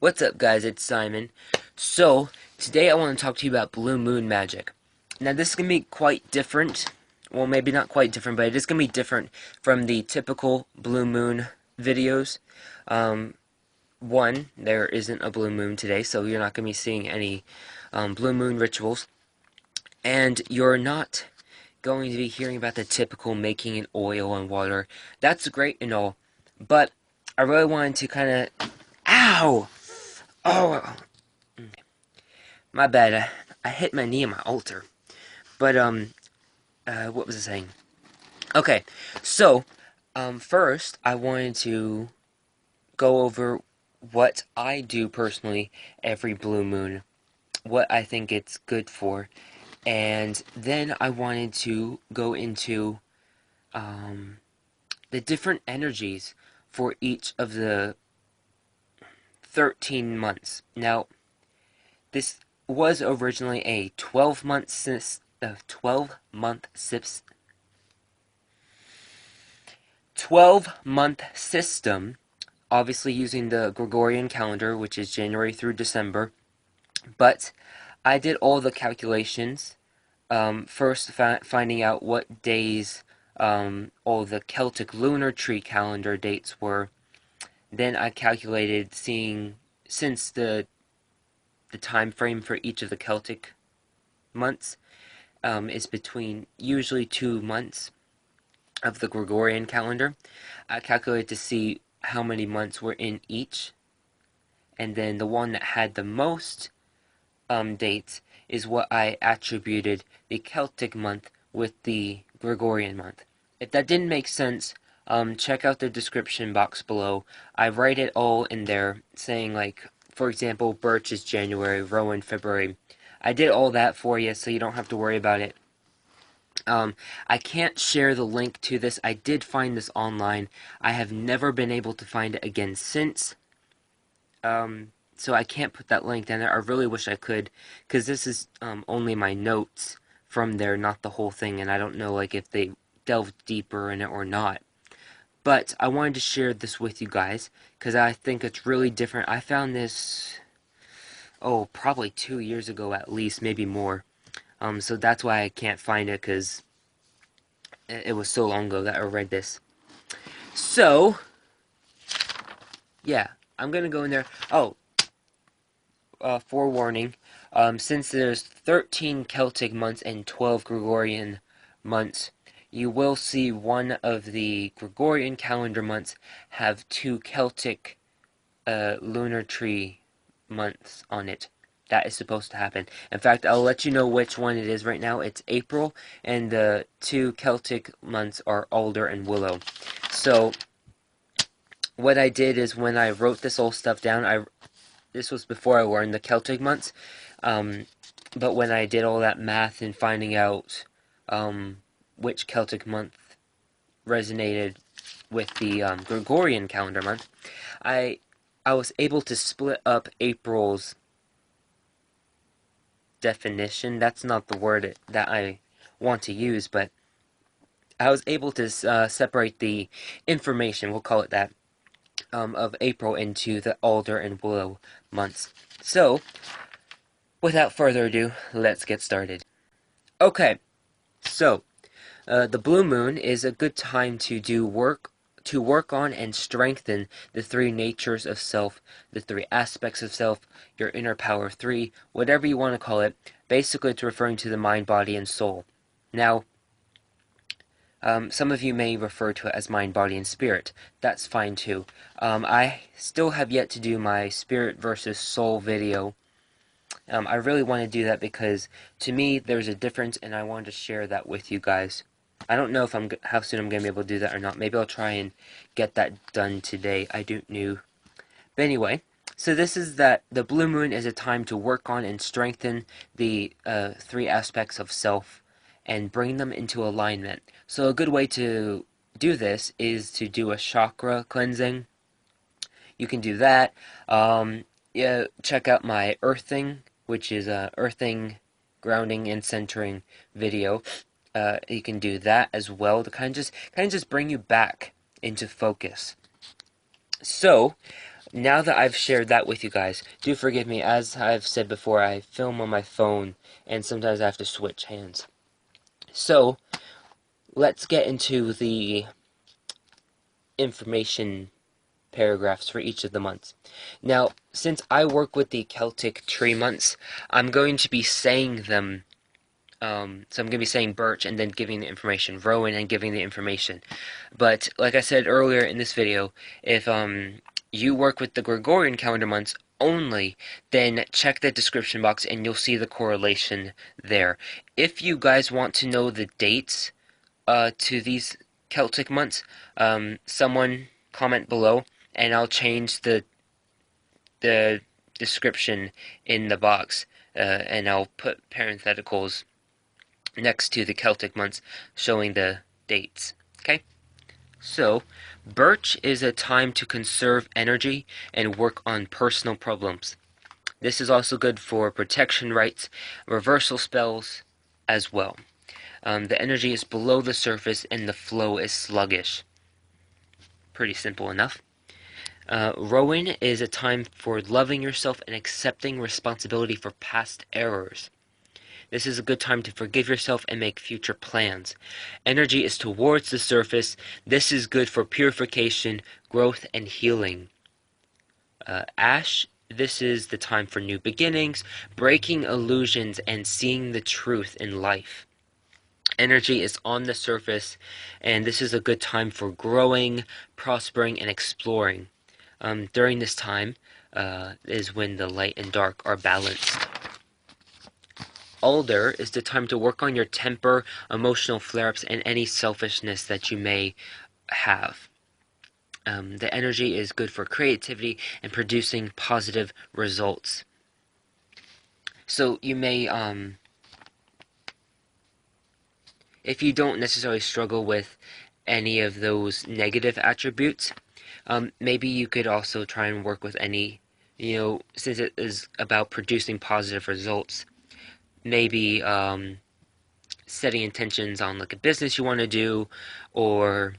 What's up, guys? It's Simon. So, today I want to talk to you about blue moon magic. Now, this is going to be quite different. Well, maybe not quite different, but it is going to be different from the typical blue moon videos. One, there isn't a blue moon today, so you're not going to be seeing any blue moon rituals. And you're not going to be hearing about the typical making an oil and water. That's great and all, but I really wanted to kind of... Ow! Oh, my bad. I hit my knee on my altar. But, what was I saying? Okay, so, first, I wanted to go over what I do personally every blue moon, what I think it's good for, and then I wanted to go into, the different energies for each of the 13 months. Now, this was originally a 12-month system, obviously using the Gregorian calendar, which is January through December. But I did all the calculations, first finding out what days all the Celtic lunar tree calendar dates were. Then I calculated seeing, since the time frame for each of the Celtic months is between usually 2 months of the Gregorian calendar. I calculated to see how many months were in each, and then the one that had the most dates is what I attributed the Celtic month with the Gregorian month. If that didn't make sense, check out the description box below. I write it all in there, saying, like, for example, Birch is January, Rowan February. I did all that for you, so you don't have to worry about it. I can't share the link to this. I did find this online. I have never been able to find it again since. So I can't put that link down there. I really wish I could, because this is only my notes from there, not the whole thing, and I don't know, like, if they delved deeper in it or not. But I wanted to share this with you guys, because I think it's really different. I found this, probably 2 years ago at least, maybe more. So that's why I can't find it, because it was so long ago that I read this. So, yeah, I'm going to go in there. Forewarning, since there's 13 Celtic months and 12 Gregorian months, you will see one of the Gregorian calendar months have 2 Celtic lunar tree months on it. That is supposed to happen. In fact, I'll let you know which one it is right now. It's April, and the 2 Celtic months are Alder and Willow. So, what I did is when I wrote this whole stuff down, this was before I learned the Celtic months, but when I did all that math and finding out which Celtic month resonated with the Gregorian calendar month, I was able to split up April's definition. That's not the word that I want to use, but I was able to separate the information, we'll call it that, of April into the Alder and Willow months. So, without further ado, let's get started. Okay, so the blue moon is a good time to work on and strengthen the 3 natures of self, the 3 aspects of self, your inner power 3, whatever you want to call it. Basically, it's referring to the mind, body, and soul. Now, some of you may refer to it as mind, body, and spirit. That's fine too. I still have yet to do my spirit versus soul video. I really want to do that because, to me, there's a difference, and I wanted to share that with you guys. I don't know if how soon I'm going to be able to do that or not. Maybe I'll try and get that done today. I don't know. But anyway, so this is that the blue moon is a time to work on and strengthen the 3 aspects of self and bring them into alignment. So a good way to do this is to do a chakra cleansing. You can do that. Yeah, check out my earthing, which is a earthing, grounding, and centering video. You can do that as well to kind of just bring you back into focus. So, now that I've shared that with you guys, do forgive me. As I've said before, I film on my phone, and sometimes I have to switch hands. So, let's get into the information paragraphs for each of the months. Now, since I work with the Celtic tree months, I'm going to be saying them. So I'm going to be saying Birch and then giving the information, Rowan and giving the information. But like I said earlier in this video, if you work with the Gregorian calendar months only, then check the description box and you'll see the correlation there. If you guys want to know the dates to these Celtic months, someone comment below and I'll change the description in the box, and I'll put parentheticals next to the Celtic months showing the dates. Okay? So, Birch is a time to conserve energy and work on personal problems. This is also good for protection rites, reversal spells as well. The energy is below the surface and the flow is sluggish. Pretty simple enough. Rowan is a time for loving yourself and accepting responsibility for past errors. This is a good time to forgive yourself and make future plans. Energy is towards the surface. This is good for purification, growth, and healing. Ash, this is the time for new beginnings, breaking illusions, and seeing the truth in life. Energy is on the surface, and this is a good time for growing, prospering, and exploring. During this time is when the light and dark are balanced. Alder is the time to work on your temper, emotional flare-ups, and any selfishness that you may have. The energy is good for creativity and producing positive results. So you may, if you don't necessarily struggle with any of those negative attributes, maybe you could also try and work with any, since it is about producing positive results, maybe setting intentions on like a business you want to do, or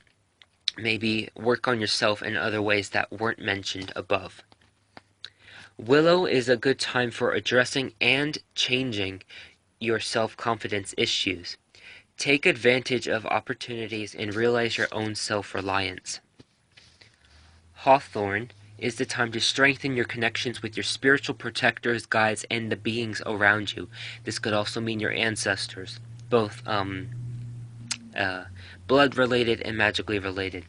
maybe work on yourself in other ways that weren't mentioned above. Willow is a good time for addressing and changing your self-confidence issues. Take advantage of opportunities and realize your own self-reliance. Hawthorn is the time to strengthen your connections with your spiritual protectors, guides, and the beings around you. This could also mean your ancestors, both blood-related and magically related.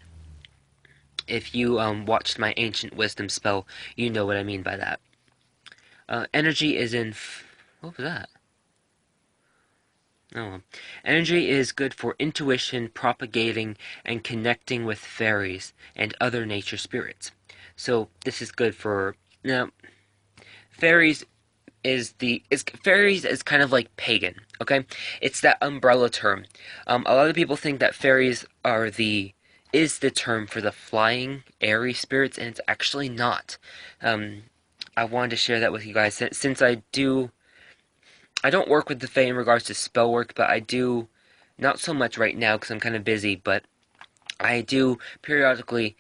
If you watched my ancient wisdom spell, you know what I mean by that. Energy is in... What was that? Oh. Energy is good for intuition, propagating, and connecting with fairies and other nature spirits. So this is good for... Now, fairies is kind of like pagan, okay? It's that umbrella term. A lot of people think that fairies is the term for the flying, airy spirits, and it's actually not. I wanted to share that with you guys, since I don't work with the Fae in regards to spell work, but I do, not so much right now because I'm kind of busy, but I do periodically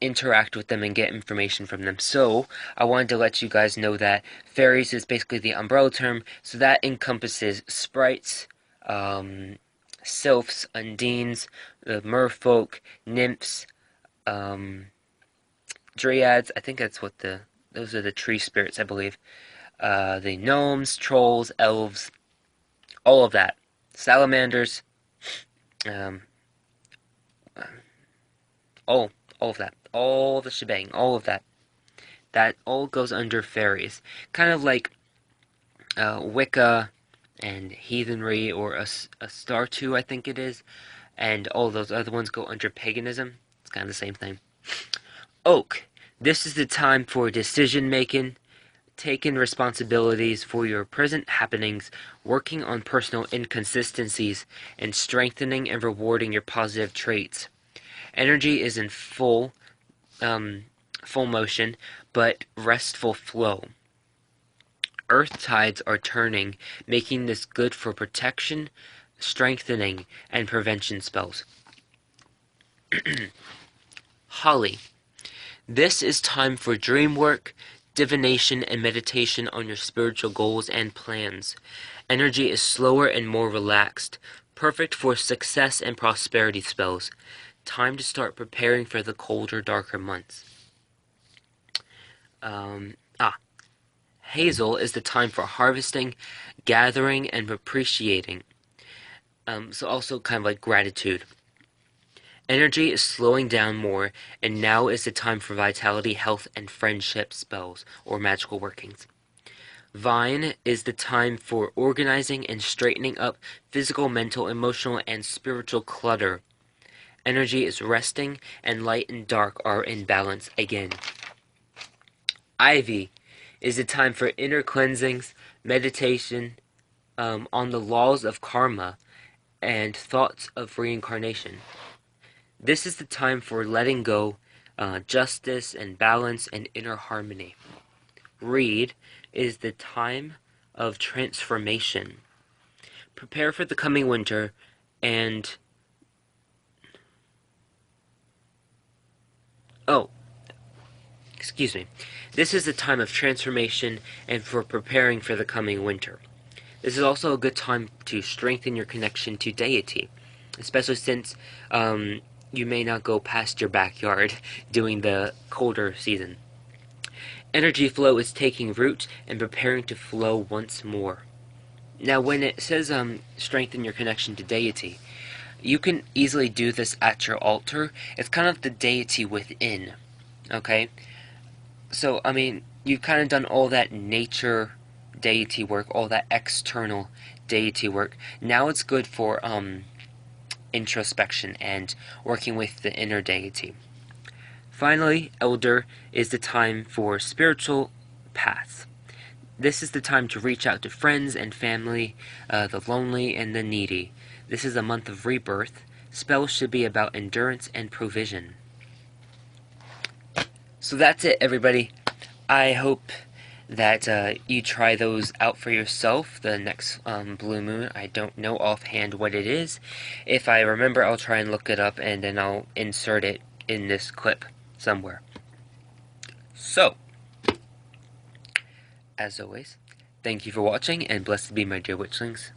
interact with them and get information from them. So I wanted to let you guys know that fairies is basically the umbrella term, so that encompasses sprites, sylphs, undines, the merfolk, nymphs, dryads. I think that's what those are the tree spirits, I believe. The gnomes, trolls, elves, all of that. Salamanders, all of that. All the shebang, all of that. That all goes under fairies. Kind of like Wicca and heathenry, or a Startu, I think it is. And all those other ones go under paganism. It's kind of the same thing. Oak. This is the time for decision making, taking responsibilities for your present happenings, working on personal inconsistencies, and strengthening and rewarding your positive traits. Energy is in full motion, but restful flow. Earth tides are turning, making this good for protection, strengthening, and prevention spells. Holly. This is time for dream work, divination, and meditation on your spiritual goals and plans. Energy is slower and more relaxed, perfect for success and prosperity spells. Time to start preparing for the colder, darker months. Um, ah, Hazel is the time for harvesting, gathering, and appreciating. So also kind of like gratitude. Energy is slowing down more, and now is the time for vitality, health, and friendship spells or magical workings. Vine is the time for organizing and straightening up physical, mental, emotional, and spiritual clutter. Energy is resting, and light and dark are in balance again. Ivy is the time for inner cleansings, meditation on the laws of karma, and thoughts of reincarnation. This is the time for letting go, justice and balance and inner harmony. Reed is the time of transformation. Prepare for the coming winter and... Oh, excuse me. This is the time of transformation and for preparing for the coming winter. This is also a good time to strengthen your connection to deity, especially since you may not go past your backyard during the colder season. Energy flow is taking root and preparing to flow once more. Now, when it says strengthen your connection to deity, you can easily do this at your altar. It's kind of the deity within, okay? So, I mean, you've kind of done all that nature deity work, all that external deity work. Now it's good for introspection and working with the inner deity. Finally, Elder is the time for spiritual paths. This is the time to reach out to friends and family, the lonely and the needy. This is a month of rebirth. Spells should be about endurance and provision. So that's it, everybody. I hope that you try those out for yourself the next blue moon. I don't know offhand what it is. If I remember, I'll try and look it up, and then I'll insert it in this clip somewhere. So, as always, thank you for watching, and blessed be my dear witchlings.